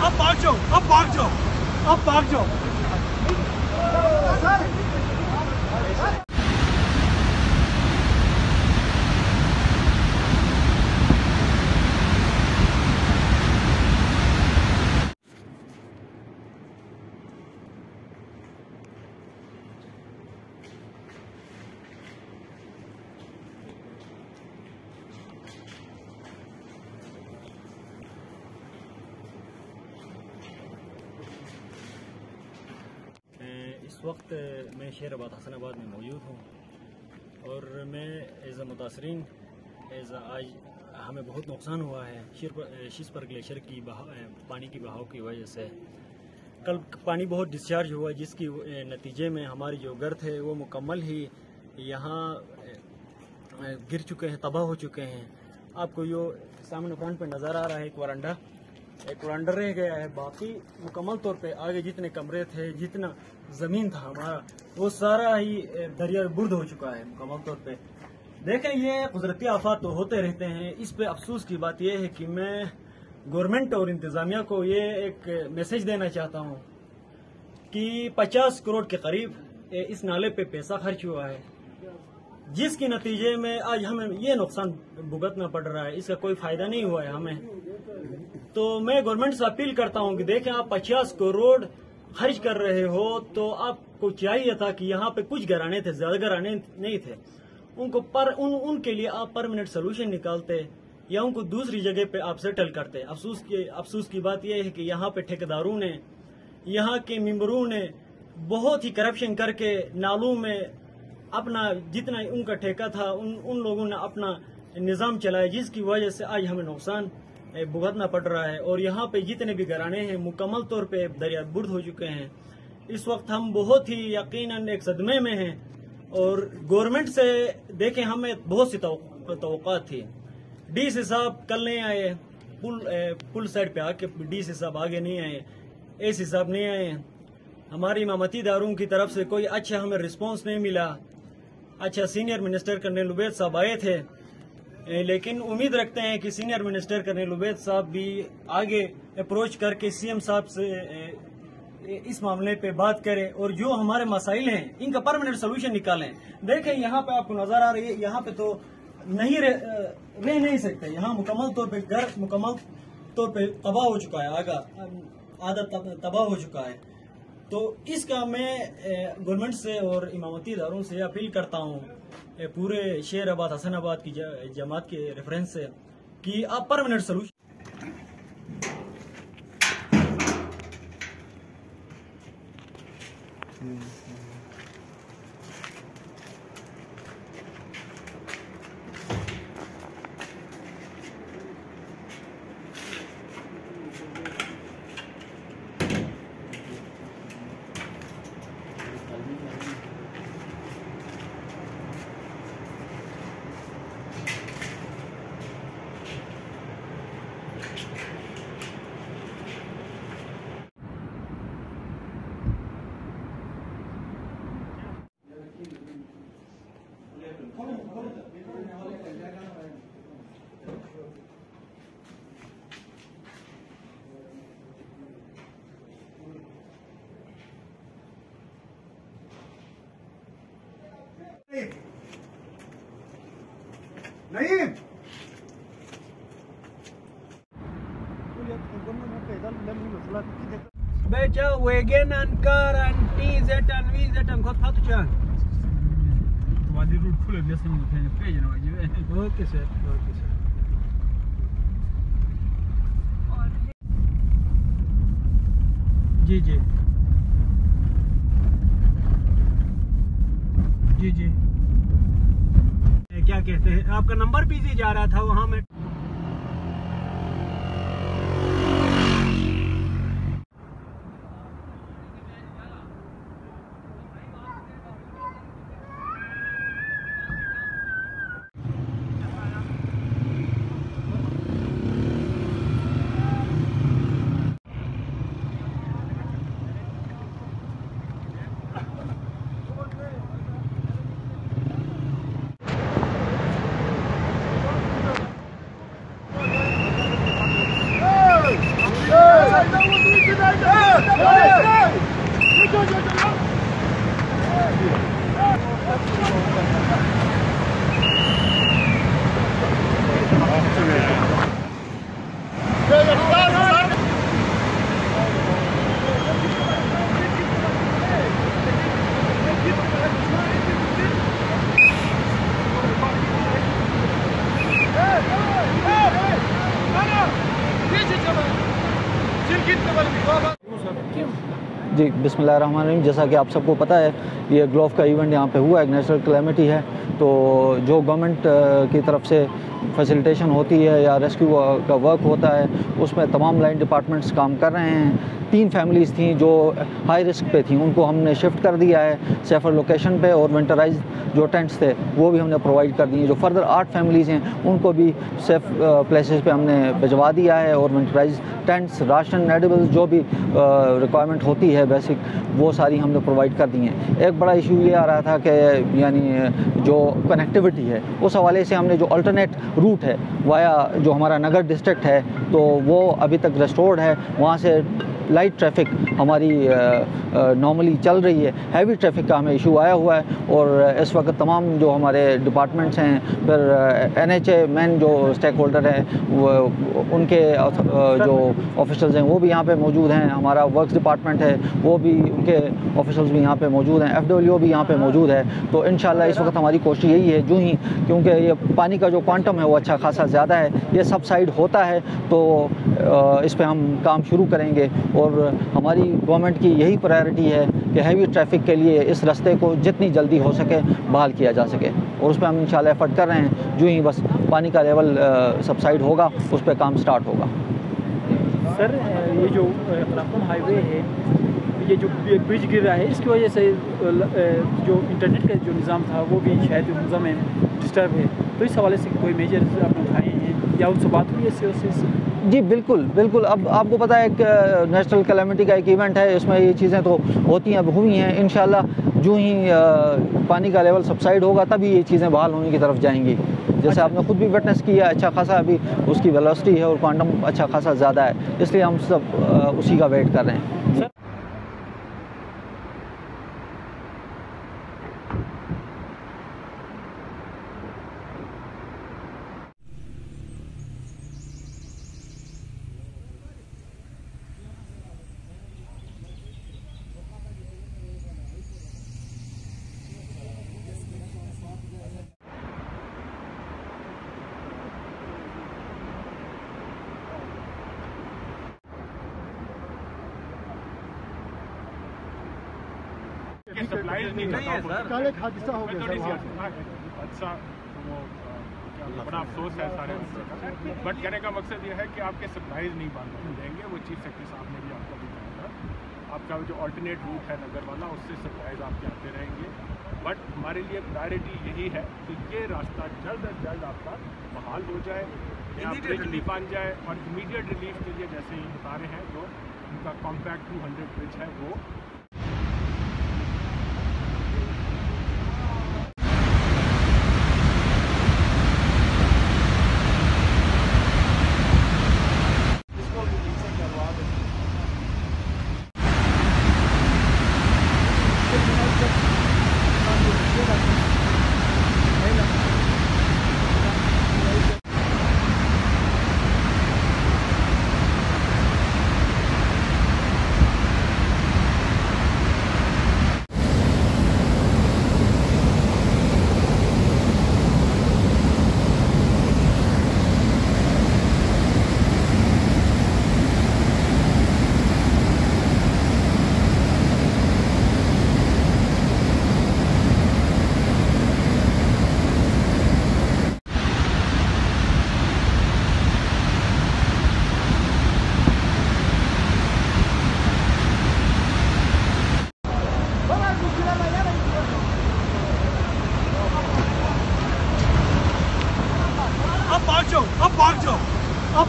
अब भाग जाओ, अब भाग जाओ, अब भाग जाओ। इस वक्त मैं शेराबाद हसनाबाद में मौजूद हूँ और मैं एज़ मुतासरीन आज हमें बहुत नुकसान हुआ है शिसपर ग्लेशियर की पानी की बहाव की वजह से। कल पानी बहुत डिस्चार्ज हुआ जिसकी नतीजे में हमारे जो घर थे वो मुकम्मल ही यहाँ गिर चुके हैं, तबाह हो चुके हैं। आपको यो सामने फ्रंट पे नज़र आ रहा है एक वरांडा रह गया है, बाकी मुकम्मल तौर पे आगे जितने कमरे थे, जितना ज़मीन था हमारा, वो सारा ही दरिया बुर्द हो चुका है मुकम्मल तौर पे। देखें, ये कुदरती आफात तो होते रहते हैं। इस पे अफसोस की बात यह है कि मैं गवर्नमेंट और इंतज़ामिया को ये एक मैसेज देना चाहता हूँ कि 50 करोड़ के करीब इस नाले पे पैसा खर्च हुआ है, जिसके नतीजे में आज हमें ये नुकसान भुगतना पड़ रहा है। इसका कोई फायदा नहीं हुआ है हमें। तो मैं गवर्नमेंट से अपील करता हूं कि देखें, आप 50 करोड़ खर्च कर रहे हो तो आपको चाहिए था कि यहाँ पे कुछ घराने थे, ज्यादा घराने नहीं थे, उनको उनके लिए आप परमानेंट सोल्यूशन निकालते या उनको दूसरी जगह पे आप सेटल करते। अफसोस की बात यह है कि यहाँ पे ठेकेदारों ने, यहाँ के मेंबरों ने बहुत ही करप्शन करके नालों में अपना जितना उनका ठेका था उन लोगों ने अपना निज़ाम चलाया, जिसकी वजह से आज हमें नुकसान भुगतना पड़ रहा है। और यहाँ पे जितने भी घराने हैं मुकम्मल तौर पे दरिया बुर्द हो चुके हैं। इस वक्त हम बहुत ही यकीनन एक सदमे में हैं और गवर्नमेंट से देखें, हमें बहुत सी तवक्कात थी। डीसी साहब कल नहीं आए, पुल साइड पे आके डीसी साहब आगे नहीं आए, एसी साहब नहीं आए, हमारी इमामती इदारों की तरफ से कोई अच्छा हमें रिस्पॉन्स नहीं मिला। अच्छा, सीनियर मिनिस्टर कर्नल उबैद साहब आए थे, लेकिन उम्मीद रखते हैं कि सीनियर मिनिस्टर कर्नल उबैद साहब भी आगे अप्रोच करके सीएम साहब से इस मामले पे बात करें और जो हमारे मसाइल हैं इनका परमानेंट सोल्यूशन निकालें। देखें, यहाँ पे आपको नजर आ रही है, यहाँ पे तो रह नहीं सकते। यहाँ मुकम्मल तौर पे घर मुकम्मल तौर पे तबाह हो चुका है, आधा तबाह हो चुका है। तो इसका मैं गवर्नमेंट से और इमामती इदारों से अपील करता हूँ, पूरे शेराबाद हसनाबाद की जमात के रेफरेंस से, कि आप परमानेंट सोल्यूशन नहीं Beca wegen ankar anti zetan vi zetan khot khatu chan. वादी रूट फुल है, जैसे मुझे पेज ना वाजिब। Okay sir, okay sir. जी जी जी जी, क्या कहते हैं, आपका नंबर बिजी जा रहा था वहाँ में। जी, बिस्मिल्लाहिर्रहमानिर्रहीम। जैसा कि आप सबको पता है, ये ग्लोव का इवेंट यहाँ पे हुआ, एक नेचुरल कैलेमिटी है। तो जो गवर्नमेंट की तरफ से फैसिलिटेशन होती है या रेस्क्यू का वर्क होता है, उसमें तमाम लाइन डिपार्टमेंट्स काम कर रहे हैं। 3 फैमिलीज़ थी जो हाई रिस्क पे थी, उनको हमने शिफ्ट कर दिया है सेफर लोकेशन पे, और विंटराइज जो टेंट्स थे वो भी हमने प्रोवाइड कर दिए। जो फर्दर 8 फैमिलीज़ हैं उनको भी सेफ प्लेसेस पे हमने भिजवा दिया है, और विंटराइज टेंट्स, राशन, एडिबल्स जो भी रिक्वायरमेंट होती है बेसिक, वो सारी हमने प्रोवाइड कर दी हैं। एक बड़ा इशू ये आ रहा था कि यानी जो कनेक्टिविटी है, उस हवाले से हमने जो अल्टरनेट रूट है वाया जो हमारा नगर डिस्ट्रिक्ट है, तो वो अभी तक रेस्टोर्ड है। वहाँ से लाइट ट्रैफिक हमारी नॉर्मली चल रही है। हैवी ट्रैफिक का हमें इशू आया हुआ है, और इस वक्त तमाम जो हमारे डिपार्टमेंट्स हैं, फिर NHA मेन जो स्टेक होल्डर हैं उनके जो ऑफिशल्स हैं वो भी यहाँ पे मौजूद हैं। हमारा वर्क्स डिपार्टमेंट है वो भी, उनके ऑफिशल्स भी यहाँ पे मौजूद हैं। FWO भी यहाँ पे मौजूद है। तो इंशाल्लाह इस वक्त हमारी कोशिश यही है, जो ही क्योंकि ये पानी का जो क्वांटम है वो अच्छा खासा ज़्यादा है, ये सबसाइड होता है तो इस पर हम काम शुरू करेंगे। और हमारी गवर्नमेंट की यही प्रायोरिटी है कि हैवी ट्रैफिक के लिए इस रास्ते को जितनी जल्दी हो सके बहाल किया जा सके, और उस पर हम इंशाल्लाह एफर्ट कर रहे हैं। जो ही बस पानी का लेवल सबसाइड होगा, उस पर काम स्टार्ट होगा। सर, ये जो खलाफम हाईवे है, ये जो ब्रिज गिर रहा है, इसकी वजह से जो इंटरनेट का जो निज़ाम था वो भी शायद निज़ाम में डिस्टर्ब है। तो इस हवाले से कोई मेजर आपने उठाए हैं या उनसे बात हुई है COC से? जी बिल्कुल बिल्कुल। अब आपको पता है एक नेशनल कैलेमिटी का एक इवेंट है, इसमें ये चीज़ें तो होती हैं, अब हुई हैं। इंशाल्लाह जो ही पानी का लेवल सबसाइड होगा तभी ये चीज़ें बहाल होने की तरफ जाएंगी। जैसे आपने खुद भी विटनेस किया, अच्छा खासा अभी उसकी वेलोसिटी है और क्वांटम अच्छा खासा ज़्यादा है, इसलिए हम सब उसी का वेट कर रहे हैं। सप्लाईज नहीं है सर, कल एक हादसा हो गया थोड़ी सी अच्छा, वो बड़ा अफसोस है सारे बट कहने का मकसद ये है कि आपके सप्लाईज नहीं बंद देंगे। वो चीफ सेक्रेटरी साहब ने भी आपको बताया था, आपका जो अल्टरनेट रूट है नगर वाला, उससे सप्लाईज आपके आते रहेंगे। बट हमारे लिए प्रायोरिटी यही है कि ये रास्ता जल्द अज जल्द आपका बहाल हो जाए, ब्रिज भी बन जाए, और इमीडिएट रिलीफ के लिए जैसे ही बता रहे हैं जो उनका कॉम्पैक्ट 200 ब्रिज है वो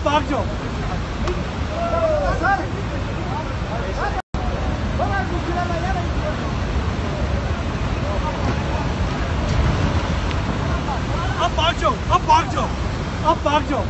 भाग जाओ। अब भाग जाओ, अब भाग जाओ, अब भाग जाओ।